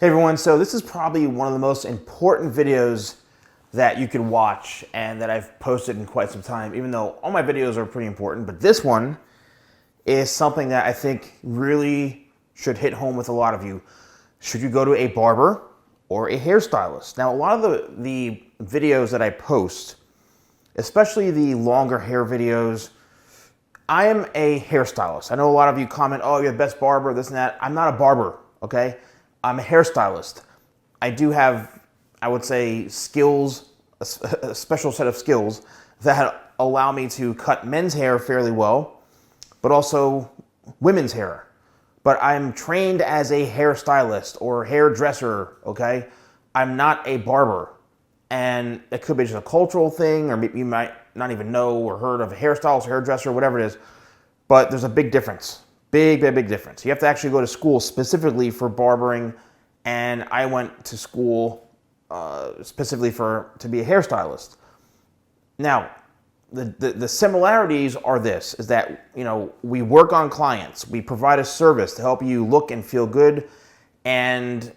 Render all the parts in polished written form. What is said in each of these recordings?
Hey everyone, so this is probably one of the most important videos that you can watch and that I've posted in quite some time, even though all my videos are pretty important, but this one is something that I think really should hit home with a lot of you. Should you go to a barber or a hairstylist? Now, a lot of the videos that I post, especially the longer hair videos, I am a hairstylist. I know a lot of you comment, oh, you're the best barber, this and that. I'm not a barber, okay? I'm a hairstylist. I do have, I would say, skills, a special set of skills that allow me to cut men's hair fairly well, but also women's hair. But I'm trained as a hairstylist or hairdresser, okay? I'm not a barber. And it could be just a cultural thing, or you might not even know or heard of a hairstylist or hairdresser, whatever it is. But there's a big difference. Big difference. You have to actually go to school specifically for barbering, and I went to school specifically to be a hairstylist. Now, the similarities are this, is that, you know, we work on clients, we provide a service to help you look and feel good, and,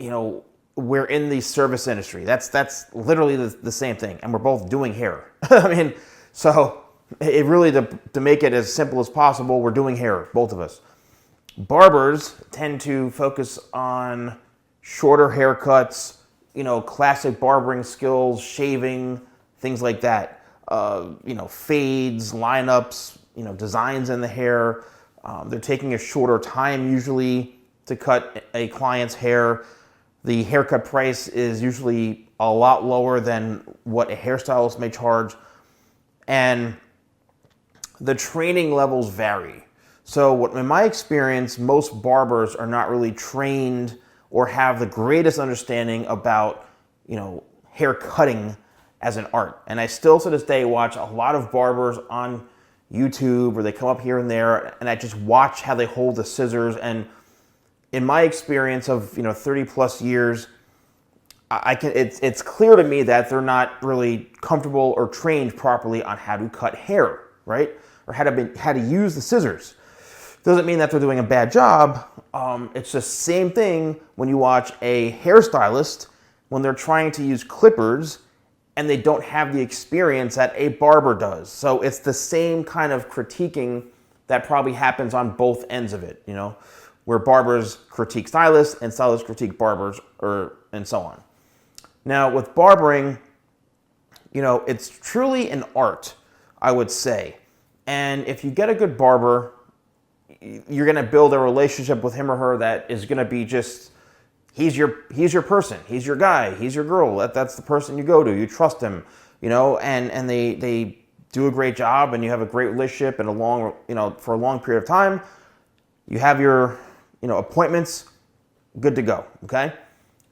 you know, we're in the service industry. That's literally the same thing, and we're both doing hair. I mean, so it really, to make it as simple as possible, we're doing hair, both of us. Barbers tend to focus on shorter haircuts, you know, classic barbering skills, shaving, things like that. You know, fades, lineups, you know, designs in the hair. They're taking a shorter time usually to cut a client's hair. The haircut price is usually a lot lower than what a hairstylist may charge. And the training levels vary. So in my experience, most barbers are not really trained or have the greatest understanding about, you know, hair cutting as an art. And I still to this day watch a lot of barbers on YouTube where they come up here and there, and I just watch how they hold the scissors. And in my experience of, you know, 30 plus years, it's clear to me that they're not really comfortable or trained properly on how to cut hair, right? Or how to use the scissors. Doesn't mean that they're doing a bad job. It's the same thing when you watch a hairstylist when they're trying to use clippers and they don't have the experience that a barber does. So it's the same kind of critiquing that probably happens on both ends of it, you know, where barbers critique stylists and stylists critique barbers, and so on. Now with barbering, you know, it's truly an art, I would say. And if you get a good barber, you're going to build a relationship with him or her that is going to be just, he's your person, he's your guy, he's your girl. That's the person you go to. You trust him, you know, and they do a great job, and you have a great relationship and for a long period of time. You have your, you know, appointments, good to go, okay?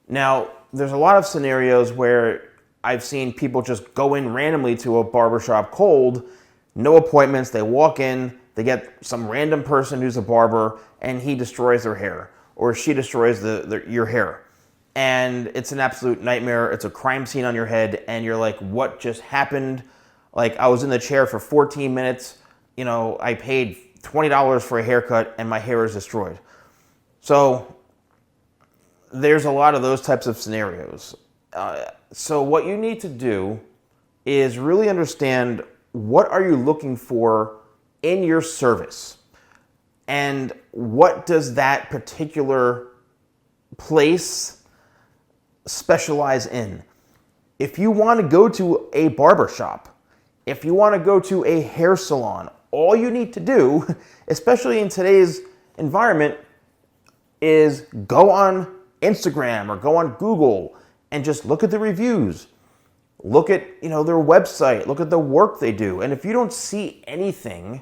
Now, there's a lot of scenarios where I've seen people just go in randomly to a barbershop cold, no appointments, they walk in, they get some random person who's a barber, and he destroys their hair, or she destroys your hair. And it's an absolute nightmare. It's a crime scene on your head, and you're like, what just happened? Like, I was in the chair for 14 minutes, you know, I paid $20 for a haircut, and my hair is destroyed. So there's a lot of those types of scenarios. So what you need to do is really understand, what are you looking for in your service? And what does that particular place specialize in? If you want to go to a barbershop, if you want to go to a hair salon, all you need to do, especially in today's environment, is go on Instagram or go on Google and just look at the reviews. Look at, you know, their website, look at the work they do. And if you don't see anything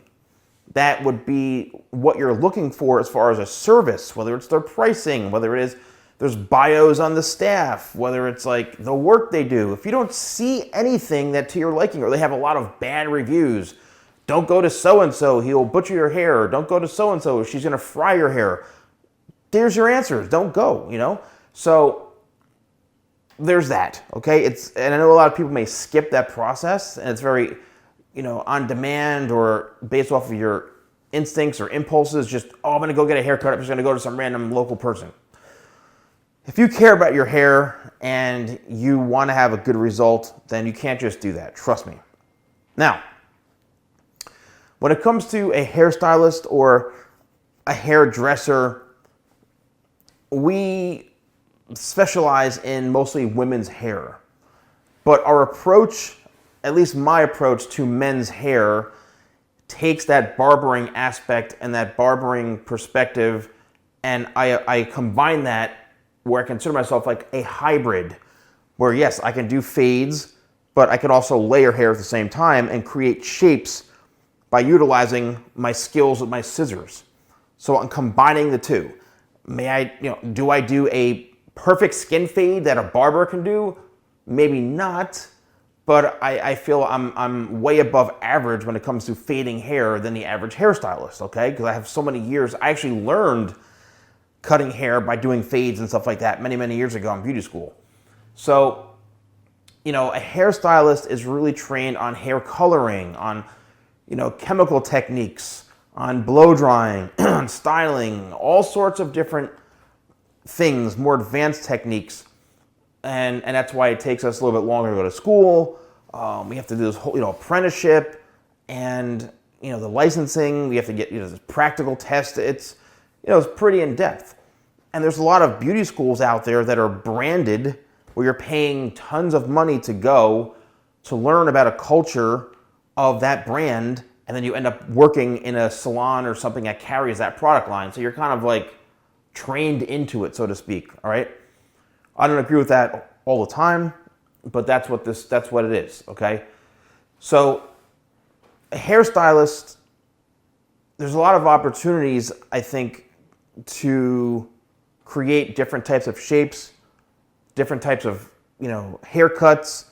that would be what you're looking for as far as a service, whether it's their pricing, whether it is there's bios on the staff, whether it's like the work they do, if you don't see anything that to your liking, or they have a lot of bad reviews, don't go to so-and-so, he'll butcher your hair, or don't go to so-and-so, she's gonna fry your hair. There's your answers, don't go, you know? So there's that, okay? And I know a lot of people may skip that process, and it's very, you know, on demand or based off of your instincts or impulses, just, oh, I'm going to go get a haircut. I'm just going to go to some random local person. if you care about your hair and you want to have a good result, then you can't just do that. Trust me. Now, when it comes to a hairstylist or a hairdresser, we specialize in mostly women's hair. But our approach, at least my approach to men's hair, takes that barbering aspect and that barbering perspective, and I combine that where I consider myself like a hybrid, where yes, I can do fades, but I can also layer hair at the same time and create shapes by utilizing my skills with my scissors. So I'm combining the two. Do I do a perfect skin fade that a barber can do? Maybe not, but I feel I'm way above average when it comes to fading hair than the average hairstylist, okay? Because I have so many years. I actually learned cutting hair by doing fades and stuff like that many, many years ago in beauty school. So, a hairstylist is really trained on hair coloring, on, chemical techniques, on blow drying, on styling, all sorts of different things, more advanced techniques. And that's why it takes us a little bit longer to go to school. We have to do this whole, apprenticeship, and, the licensing. We have to get, this practical test. It's pretty in depth. And there's a lot of beauty schools out there that are branded where you're paying tons of money to go to learn about a culture of that brand, and then you end up working in a salon or something that carries that product line. So you're kind of like trained into it, so to speak. All right. I don't agree with that all the time, but that's what it is. Okay. So a hairstylist, there's a lot of opportunities, I think, to create different types of shapes, different types of, haircuts,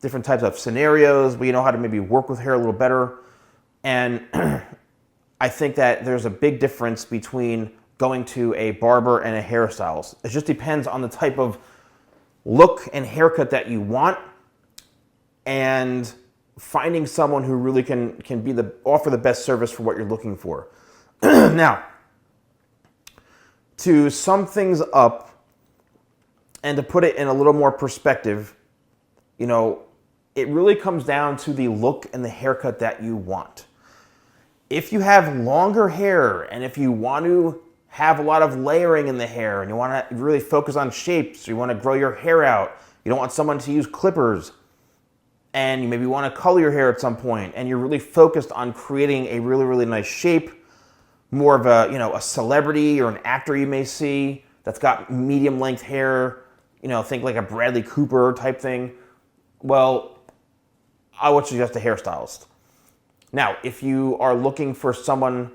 different types of scenarios where you know how to maybe work with hair a little better. And I think that there's a big difference between going to a barber and a hairstylist. It just depends on the type of look and haircut that you want, and finding someone who really can offer the best service for what you're looking for. Now, to sum things up and to put it in a little more perspective, it really comes down to the look and the haircut that you want. If you have longer hair and if you want to have a lot of layering in the hair and you want to really focus on shapes, or you want to grow your hair out, you don't want someone to use clippers, and you maybe want to color your hair at some point, and you're really focused on creating a really, really nice shape, more of a celebrity or an actor you may see that's got medium length hair, think like a Bradley Cooper type thing. Well, I would suggest a hairstylist. Now, if you are looking for someone,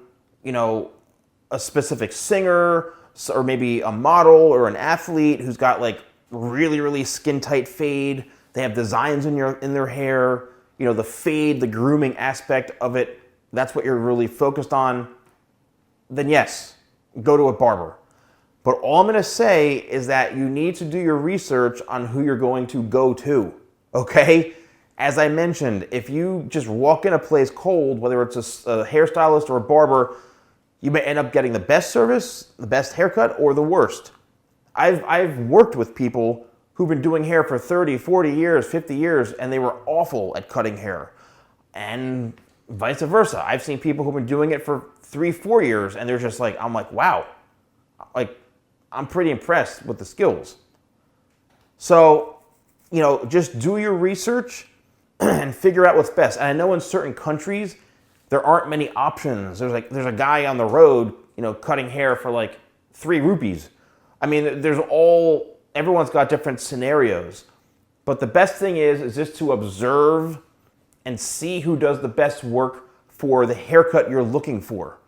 a specific singer, or maybe a model or an athlete who's got like really, really skin tight fade, they have designs in their hair, the fade, the grooming aspect of it, that's what you're really focused on, then yes, go to a barber. But all I'm going to say is that you need to do your research on who you're going to go to, okay? As I mentioned, if you just walk in a place cold, whether it's a hairstylist or a barber, you may end up getting the best service, the best haircut, or the worst. I've worked with people who've been doing hair for 30, 40 years, 50 years, and they were awful at cutting hair. And vice versa. I've seen people who've been doing it for 3, 4 years, and they're just like, I'm like, wow. Like, I'm pretty impressed with the skills. So, just do your research and figure out what's best. And I know in certain countries, there aren't many options. There's a guy on the road, cutting hair for like 3 rupees. I mean, everyone's got different scenarios. But the best thing is just to observe and see who does the best work for the haircut you're looking for.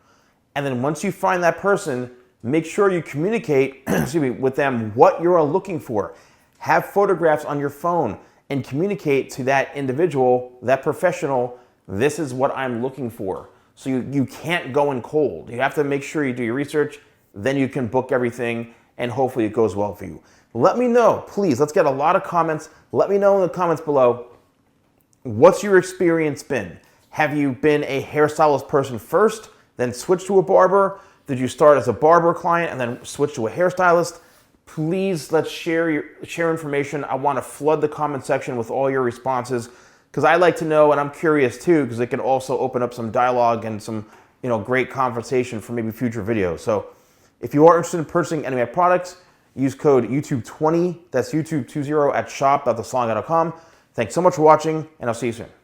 And then once you find that person, make sure you communicate with them what you're looking for. Have photographs on your phone and communicate to that individual, that professional, this is what I'm looking for. So you can't go in cold. You have to make sure you do your research, then you can book everything, and hopefully it goes well for you. Let me know, please. Let's get a lot of comments. Let me know in the comments below, what's your experience been? Have you been a hairstylist person first, then switch to a barber? Did you start as a barber client and then switch to a hairstylist? Please let's share information. I want to flood the comment section with all your responses because I like to know, and I'm curious too, because it can also open up some dialogue and some great conversation for maybe future videos. So if you are interested in purchasing any of my products, use code YouTube20, that's YouTube20 at shop.thesalonguy.com. Thanks so much for watching, and I'll see you soon.